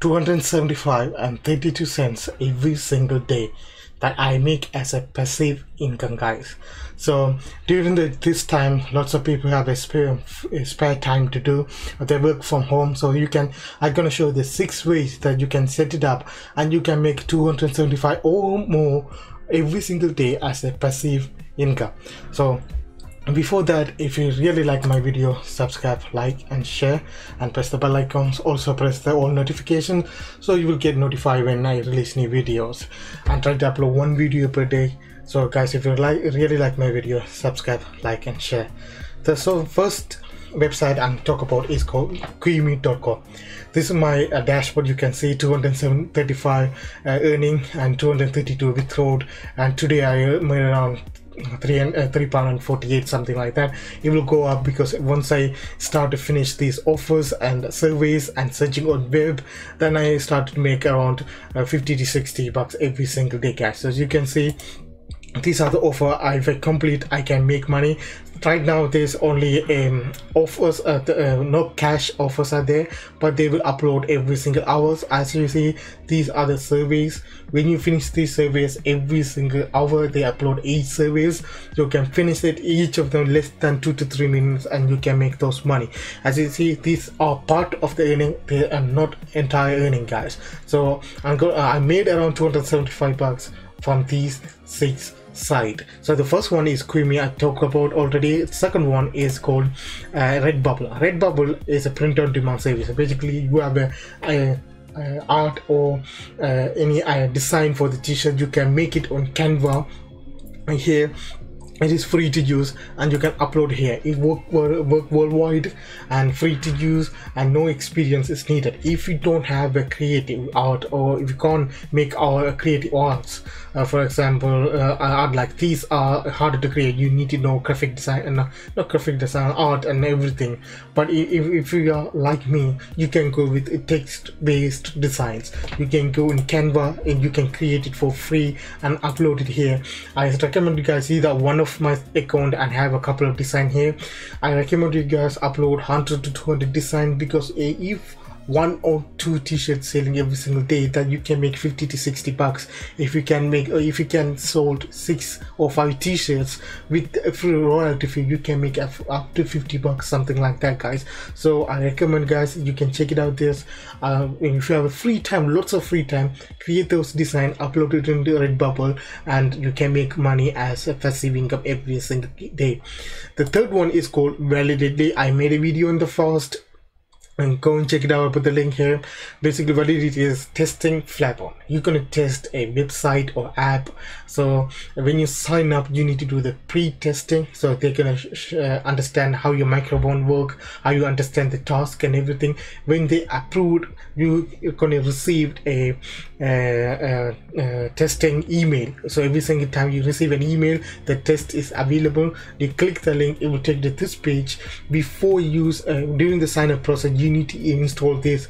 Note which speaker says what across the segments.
Speaker 1: 275 and 32 cents every single day that I make as a passive income, guys. So during this time, lots of people have a spare time to do, they work from home. So I'm gonna show the 6 ways that you can set it up and you can make 275 or more every single day as a passive income. So before that, if you really like my video, subscribe, like and share, and press the bell icons. Also press the all notification so you will get notified when I release new videos, and try to upload 1 video per day. So guys, if you really like my video, subscribe, like and share. So first website I'm talk about is called Qimi.com. This is my dashboard. You can see 235 earning and 232 withdrawed, and today I made around £3.48, something like that. It will go up because once I start to finish these offers and surveys and searching on web, then I start to make around 50 to 60 bucks every single day, guys. So as you can see, these are the offer. If I complete, I can make money. Right now there's only offers, no cash offers are there, but they will upload every single hours. As you see, these are the surveys. When you finish these surveys, every single hour they upload 8 surveys. You can finish it, each of them less than 2 to 3 minutes, and you can make those money. As you see, these are part of the earning, they are not entire earning, guys. So I made around 275 bucks from these 6 site. So the first one is Qimi, I talked about already. The second one is called Redbubble. Redbubble is a print on demand service. Basically, you have a art or any design for the t-shirt, you can make it on Canva. Here it is free to use and you can upload here. It work worldwide and free to use, and no experience is needed. If you don't have a creative art, or if you can't make our creative arts, for example, art like these are harder to create, you need to know graphic design and not graphic design, art and everything. But if you are like me, you can go with text-based designs. You can go in Canva and you can create it for free and upload it here. I recommend you guys either one of my account and have a couple of design here. I recommend you guys upload 100 to 200 design, because if 1 or 2 t-shirts selling every single day, that you can make 50 to 60 bucks. If you can sold 6 or 5 t-shirts with a free royalty fee, you can make up to 50 bucks, something like that, guys. So I recommend, guys, you can check it out. This if you have a free time, lots of free time, create those design, upload it into Redbubble, and you can make money as a passive income every single day. The third one is called Validity. I made a video in the first, and go and check it out. I'll put the link here. Basically what it is testing Flapon. You're gonna test a website or app. So when you sign up, you need to do the pre-testing, so they're gonna understand how your microphone work, how you understand the task and everything. When they approve, you're gonna receive a testing email. So every single time you receive an email, the test is available. You click the link, it will take you to this page. Before you use during the sign up process, you need to install this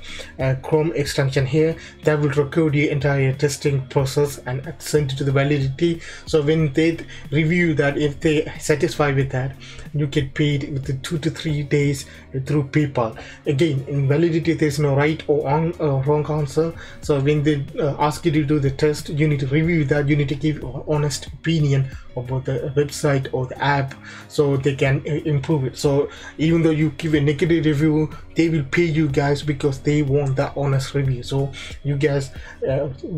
Speaker 1: Chrome extension here that will record your entire testing process and send it to the Validity. So when they review that, if they satisfied with that, you get paid within 2 to 3 days through PayPal. Again, in Validity there's no right or wrong answer. So when they ask you to do the test, you need to review that. You need to give an honest opinion about the website or the app, so they can improve it. So even though you give a negative review, they will pay you, guys, because they want that honest review. So you guys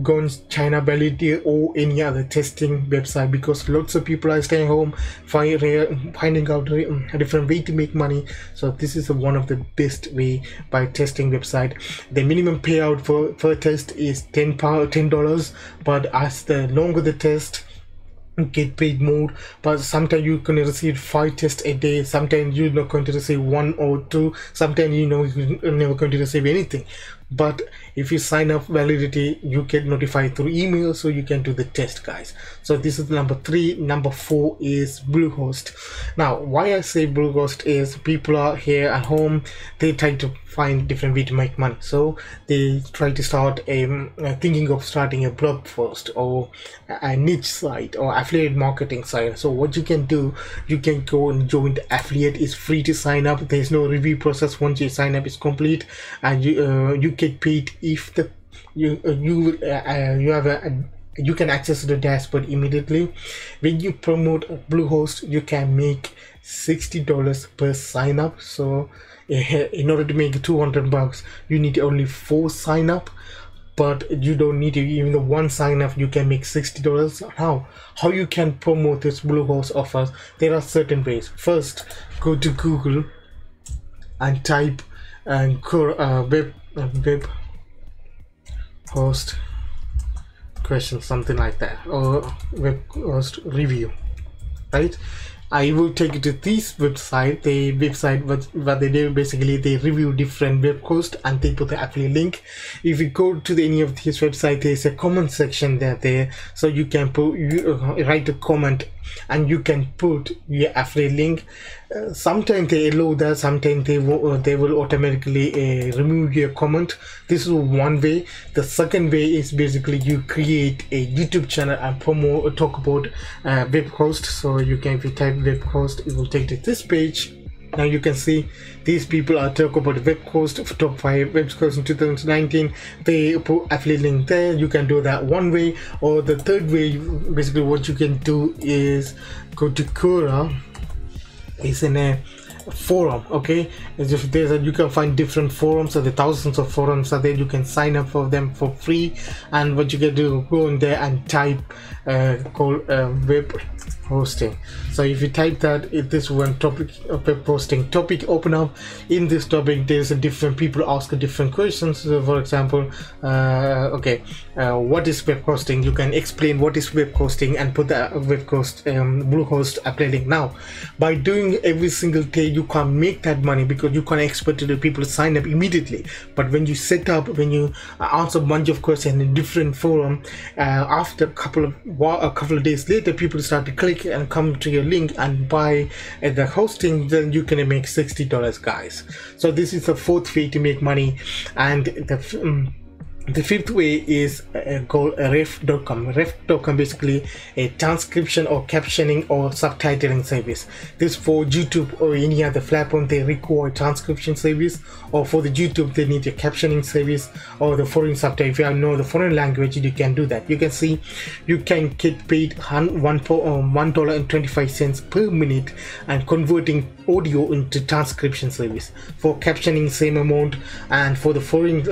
Speaker 1: go on China Validity or any other testing website, because lots of people are staying home, finding out a different way to make money. So this is one of the best way by testing website. The minimum payout for a test is $10, but as the longer the test, get paid more. But sometimes you're going to receive 5 tests a day, sometimes you're not going to receive 1 or 2, sometimes you're never going to receive anything. But if you sign up Validity, you get notified through email, so you can do the test, guys. So this is number 3. Number 4 is Bluehost. Now why I say Bluehost is, people are here at home, they try to find different way to make money. So they try to start thinking of starting a blog post or a niche site or affiliate marketing site. So what you can do, you can go and join the affiliate. Is free to sign up. There's no review process once your sign up is complete, and you get paid if the you can access the dashboard immediately. When you promote Bluehost, you can make $60 per sign up. So in order to make $200, you need only 4 sign up, but you don't need to even the 1 sign up. You can make $60. How you can promote this Bluehost offers? There are certain ways. First, go to Google and type web host question, something like that, or web host review, right? I will take you to this website. The website, what they do basically, they review different web hosts and they put the affiliate link. If you go to any of these websites, there's a comment section there, so you can write a comment and you can put your affiliate link. Sometimes they allow that, sometimes they will automatically remove your comment. This is one way. The second way is basically you create a YouTube channel and talk about web host. So you can, if you type web host, it will take you to this page. Now you can see these people are talking about web host, top 5 web hosts in 2019. They put affiliate link there. You can do that one way, or the third way, basically what you can do is go to Quora. It's in a forum, okay? You can find different forums, so the thousands of forums are there. You can sign up for them for free, and what you can do, go in there and type web hosting. So if you type that, this one topic of web hosting topic open up. In this topic, there's a different people ask a different questions. So for example, what is web hosting? You can explain what is web hosting and put the web host Bluehost affiliate link. Now by doing every single day, you can't make that money because you can't expect the people to sign up immediately. But when you set up, when you answer a bunch of questions in different forum, after a couple of days later, people start to click and come to your link and buy the hosting, then you can make $60, guys. So this is the fourth way to make money. And the fifth way is called ref.com. Ref.com basically a transcription or captioning or subtitling service. This for YouTube or any other platform, they require transcription service, or for the YouTube they need a captioning service or the foreign subtitle. If you know the foreign language, you can do that. You can see you can get paid $1.25 per minute and converting audio into transcription service. For captioning, same amount, and for the foreign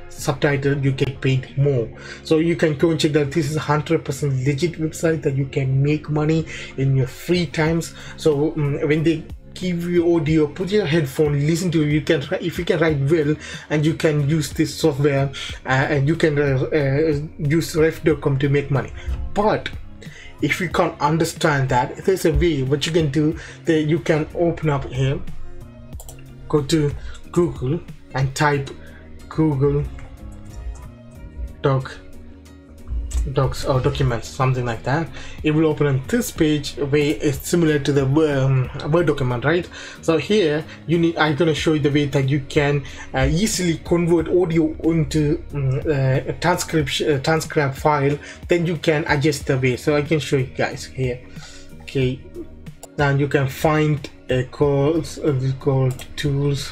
Speaker 1: subtitle you get paid more. So you can go and check that. This is 100% legit website that you can make money in your free times. So when they give you audio, put your headphone, listen to it. You can, if you can write well, and you can use this software and you can use ref.com to make money. But if you can't understand that, there's a way. What you can do, that you can open up here, go to Google and type Google Docs or documents, something like that. It will open on this page where it's similar to the Word document, right? So here you need, I'm going to show you the way that you can easily convert audio into a transcript file. Then you can adjust the way. So I can show you guys here. Okay, now you can find a called tools.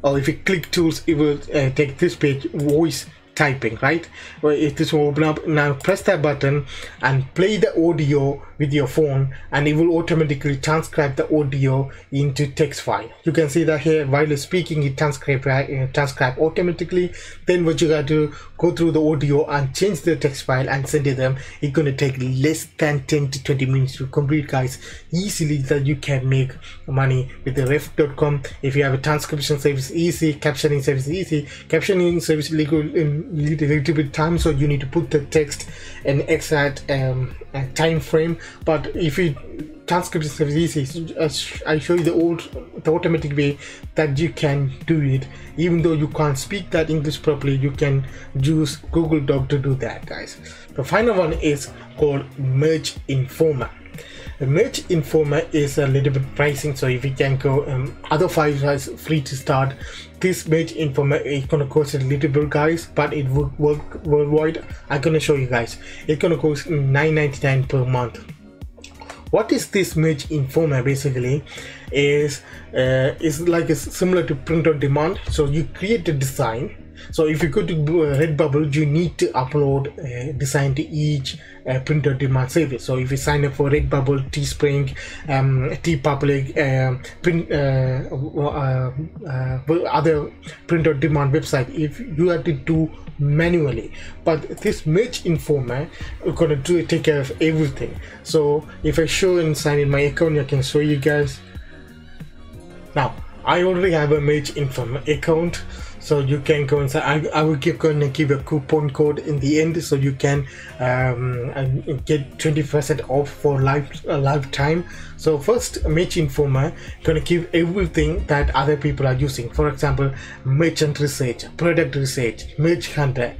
Speaker 1: Or if you click tools, it will take this page, voice typing, right? Well, if this will open up, now press that button and play the audio with your phone, and it will automatically transcribe the audio into text file. You can see that here, while you're speaking, it transcribe automatically. Then what you got to go through the audio and change the text file and send it them. It's going to take less than 10 to 20 minutes to complete, guys. Easily that you can make money with the ref.com. If you have a transcription service, easy. Captioning service, easy. Captioning service need a little bit time, so you need to put the text in exact time frame. But if you transcription service easy, I show you the automatic way that you can do it. Even though you can't speak that English properly, you can use Google Doc to do that, guys. The final one is called Merge Informer. The Merch Informer is a little bit pricing, so if you can go other 5 sites free to start, this Merch Informer is gonna cost a little bit, guys, but it would work worldwide. I'm gonna show you guys. It's gonna cost $9.99 per month. What is this Merch Informer? Basically is like similar to print on demand. So you create a design. So if you go to Redbubble, you need to upload a design to each print on demand service. So if you sign up for Redbubble, Teespring, TeePublic, other print on demand website, if you have to do manually, but this Merch Informer is gonna take care of everything. So if I show and sign in my account, I can show you guys. Now I already have a Merch Informer account, so you can go inside. I will gonna give a coupon code in the end, so you can get 20% off for lifetime. So first, Merch Informer gonna give everything that other people are using. For example, merchant research, product research, merch hunter,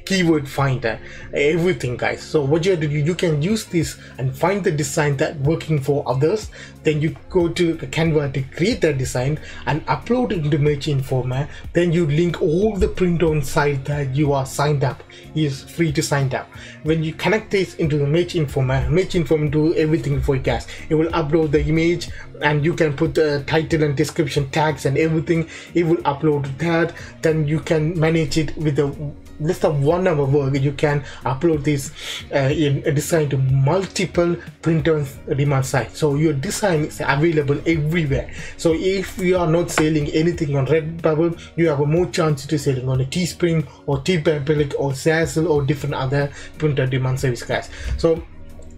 Speaker 1: keyword finder, everything, guys. So what you have to do, you can use this and find the design that working for others. Then you go to Canva to create that design and upload it into Merch Informer. Then you link all the print on site that you are signed up. Is free to sign up. When you connect this into the Merch Informer do everything for you guys. It will upload the image, and you can put the title and description tags and everything. It will upload that. Then you can manage it with the list of 1 hour work. You can upload this in a design to multiple print on demand sites, so your design is available everywhere. So if you are not selling anything on Redbubble, you have a more chance to selling on a Teespring or TeePublic or Zazzle or different other print on demand service, guys. So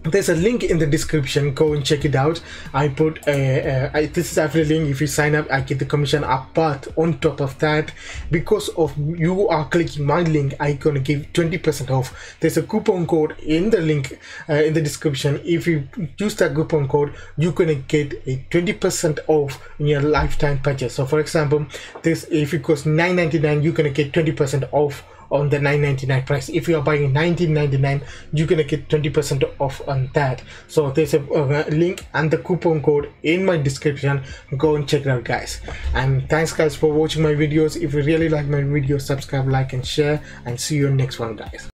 Speaker 1: there's a link in the description, go and check it out. I put this is affiliate link. If you sign up, I get the commission up, but on top of that, because of you are clicking my link, I'm gonna give 20% off. There's a coupon code in the link in the description. If you use that coupon code, you're gonna get a 20% off in your lifetime purchase. So for example, this, if it costs $9.99, you're gonna get 20% off on the $9.99 price. If you are buying $19.99, you're gonna get 20% off on that. So there's a link and the coupon code in my description. Go and check it out, guys. And thanks, guys, for watching my videos. If you really like my videos, subscribe, like, and share, and see you in the next one, guys.